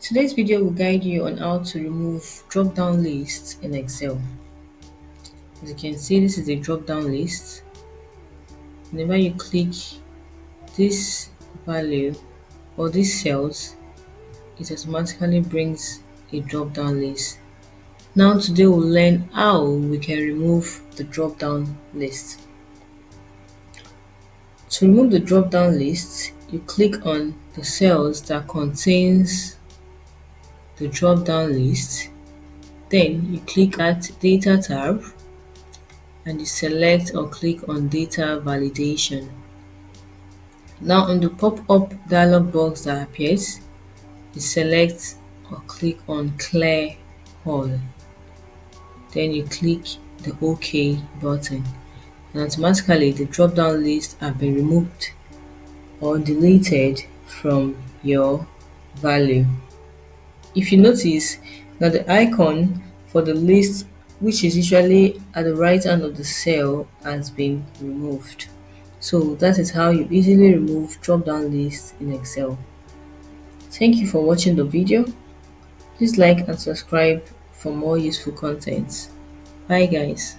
Today's video will guide you on how to remove drop-down lists in Excel. As you can see, this is a drop-down list. Whenever you click this value or these cells, it automatically brings a drop-down list. Now today we'll learn how we can remove the drop-down list. To remove the drop-down list, you click on the cells that contains the drop-down list. Then you click at Data tab and you select or click on Data Validation. Now on the pop-up dialog box that appears, you select or click on Clear All. Then you click the OK button and automatically the drop-down list have been removed or deleted from your value. If you notice that the icon for the list, which is usually at the right hand of the cell, has been removed. So that is how you easily remove drop-down lists in Excel. Thank you for watching the video. Please like and subscribe for more useful content. Bye guys.